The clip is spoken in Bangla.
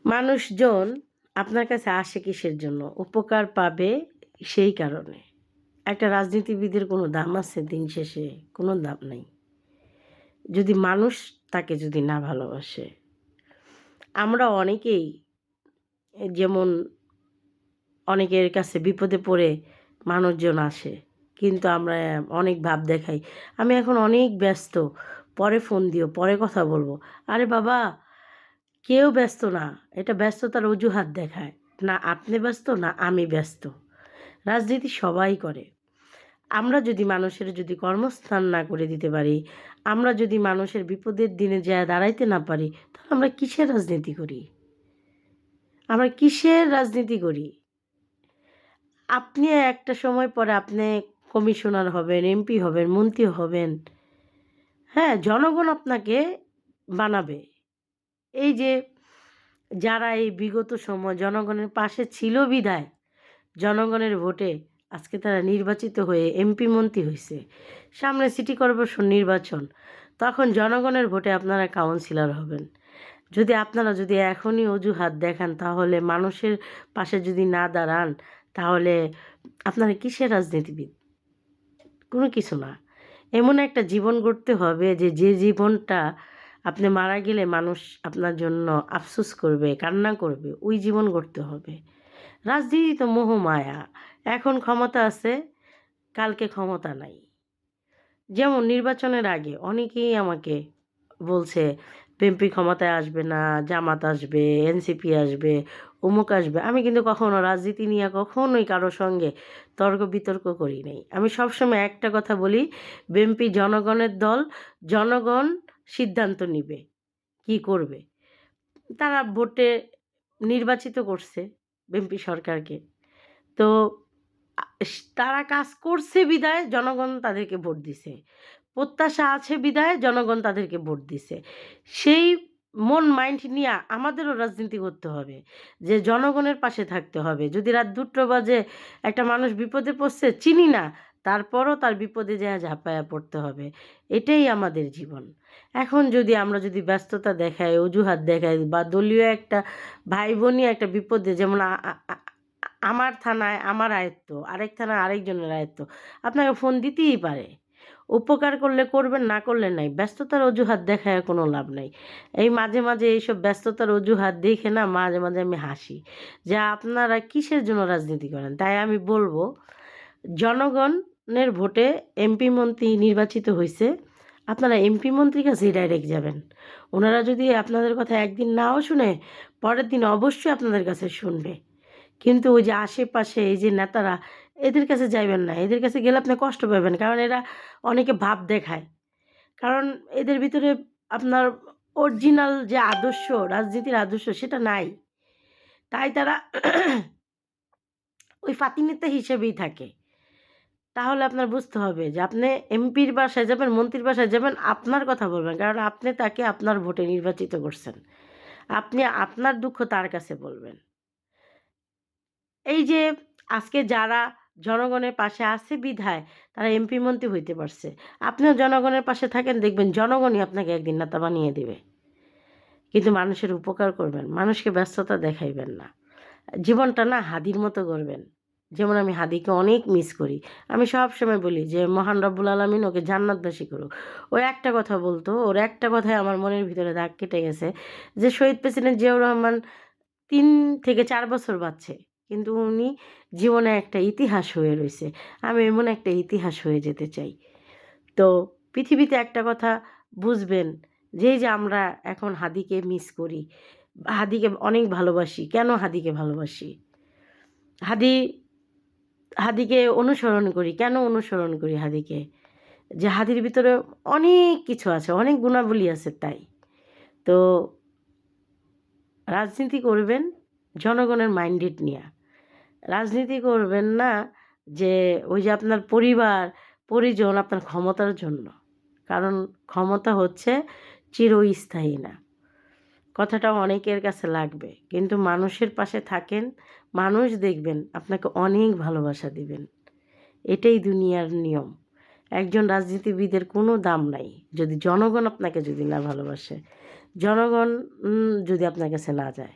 মানুষজন আপনার কাছে আসে কিসের জন্য? উপকার পাবে সেই কারণে। একটা রাজনীতিবিদের কোনো দাম আছে দিন শেষে? কোনো দাম নাই। যদি মানুষ তাকে যদি না ভালোবাসে। আমরা অনেকেই যেমন অনেকের কাছে বিপদে পড়ে মানুষজন আসে। কিন্তু আমরা অনেক ভাব দেখাই। আমি এখন অনেক ব্যস্ত, পরে ফোন দিও, পরে কথা বলবো। আরে বাবা, কেউ ব্যস্ত না। এটা ব্যস্ততার অজুহাত দেখায়। না আপনি ব্যস্ত, না আমি ব্যস্ত। রাজনীতি সবাই করে। আমরা যদি মানুষের যদি কর্মস্থান না করে দিতে পারি, আমরা যদি মানুষের বিপদের দিনে যেয়ে দাঁড়াইতে না পারি, তাহলে আমরা কিসের রাজনীতি করি? আমরা কিসের রাজনীতি করি? আপনি একটা সময় পরে আপনি কমিশনার হবেন, এমপি হবেন, মন্ত্রী হবেন। হ্যাঁ, জনগণ আপনাকে বানাবে। এই যে যারা এই বিগত সময় জনগণের পাশে ছিল বিধায় জনগণের ভোটে আজকে তারা নির্বাচিত হয়ে এমপি মন্ত্রী হইছে। সামনে সিটি কর্পোরেশন নির্বাচন। তখন জনগণের ভোটে আপনারা কাউন্সিলর হবেন। আপনারা যদি এখনই অজুহাত দেখান তাহলে মানুষের পাশে যদি না দাঁড়ান তাহলে আপনারা কিসের রাজনীতিবিদ? কোনো কিছু না। এমন একটা জীবন গড়তে হবে যে জীবনটা আপনি মারা গেলে মানুষ আপনার জন্য আফসোস করবে, কান্না করবে। ওই জীবন গড়তে হবে। রাজনীতি তো মোহমায়া। এখন ক্ষমতা আছে, কালকে ক্ষমতা নাই। যেমন নির্বাচনের আগে অনেকেই আমাকে বলছে বিএনপি ক্ষমতায় আসবে না, জামাত আসবে, এনসিপি আসবে, অমুক আসবে। আমি কিন্তু কখনো রাজনীতি নিয়ে কখনোই কারো সঙ্গে তর্ক বিতর্ক করি নাই। আমি সবসময় একটা কথা বলি, বিএনপি জনগণের দল, জনগণ সিদ্ধান্ত নিবে কি করবে। তারা ভোটে নির্বাচিত করছে বিএনপি সরকারকে। তো তারা কাজ করছে বিধায় জনগণ তাদেরকে ভোট দিছে। প্রত্যাশা আছে বিধায় জনগণ তাদেরকে ভোট দিছে। সেই মন মাইন্ড নিয়া আমাদেরও রাজনীতি করতে হবে। যে জনগণের পাশে থাকতে হবে। যদি রাত ২টো বাজে একটা মানুষ বিপদে পড়ছে, চিনি না, তারপরও তার বিপদে যেয়ে ঝাঁপায়া পড়তে হবে। এটাই আমাদের জীবন। এখন আমরা যদি ব্যস্ততা দেখাই, অজুহাত দেখাই বা দলীয় একটা ভাই বোনই একটা বিপদে যেমন আমার থানায় আমার আয়ত্ত, আরেক থানায় আরেকজনের আয়ত্ত। আপনাকে ফোন দিতেই পারে। উপকার করলে করবেন, না করলে নাই। ব্যস্ততার অজুহাত দেখায় কোনো লাভ নাই। এই মাঝে, মাঝে এইসব ব্যস্ততার অজুহাত দেখে না মাঝে, মাঝে আমি হাসি। যে আপনারা কিসের জন্য রাজনীতি করেন? তাই আমি বলব, জনগণের ভোটে এমপি মন্ত্রী নির্বাচিত হইছে। আপনারা এমপি মন্ত্রীর কাছেই ডাইরেক্ট যাবেন। ওনারা যদি আপনাদের কথা একদিন নাও শুনে, পরের দিন অবশ্যই আপনাদের কাছে শুনবে। কিন্তু ওই যে আশেপাশে এই যে নেতারা, এদের কাছে যাইবেন না। এদের কাছে গেলে আপনি কষ্ট পাবেন। কারণ এরা অনেকে ভাব দেখায়। কারণ এদের ভিতরে আপনার অরিজিনাল যে আদর্শ, রাজনীতির আদর্শ সেটা নাই। তাই তারা ওই ফাতিনেতা হিসেবেই থাকে। তাহলে আপনার বুঝতে হবে যে আপনি এমপির বাসায় যাবেন, মন্ত্রীর বাসায় যাবেন, আপনার কথা বলবেন। কারণ আপনি তাকে আপনার ভোটে নির্বাচিত করছেন। আপনি আপনার দুঃখ তার কাছে বলবেন। এই যে আজকে যারা জনগণের পাশে আছে বিধায় তারা এমপি মন্ত্রী হইতে পারছে। আপনিও জনগণের পাশে থাকেন, দেখবেন জনগণই আপনাকে একদিন নেতা বানিয়ে দিবে। কিন্তু মানুষের উপকার করবেন, মানুষকে ব্যস্ততা দেখাইবেন না। জীবনটা না হাদির মতো গড়বেন। যেমন আমি হাদিকে অনেক মিস করি। আমি সবসময় বলি যে মহান রব্বুল আলামিন ওকে জান্নাতবাসী করুক। ও একটা কথা বলতো, ওর একটা কথাই আমার মনের ভিতরে দাগ কেটে গেছে যে শহীদ প্রেসিডেন্ট জিয়াউর রহমান ৩ থেকে ৪ বছর বাঁচছে। কিন্তু উনি জীবনে একটা ইতিহাস হয়ে রইছে। আমি এমন একটা ইতিহাস হয়ে যেতে চাই। তো পৃথিবীতে একটা কথা বুঝবেন যে এই যে আমরা এখন হাদিকে মিস করি, হাদিকে অনেক ভালোবাসি। কেন হাদিকে ভালোবাসি? হাদি হাদিকে অনুসরণ করি। কেন অনুসরণ করি হাদিকে? যে হাদির ভিতরে অনেক কিছু আছে, অনেক গুণাবলী আছে তাই। তো রাজনীতি করবেন জনগণের মাইন্ডেড নিয়া। রাজনীতি করবেন না যে ওই যে আপনার পরিবার, পরিজন আপনার ক্ষমতার জন্য। কারণ ক্ষমতা হচ্ছে চিরস্থায়ী না। কথাটা অনেকের কাছে লাগবে। কিন্তু মানুষের পাশে থাকেন, মানুষ দেখবেন আপনাকে অনেক ভালোবাসা দিবেন। এটাই দুনিয়ার নিয়ম। একজন রাজনীতিবিদের কোনো দাম নাই যদি জনগণ আপনাকে যদি না ভালোবাসে, জনগণ যদি আপনার কাছে না যায়।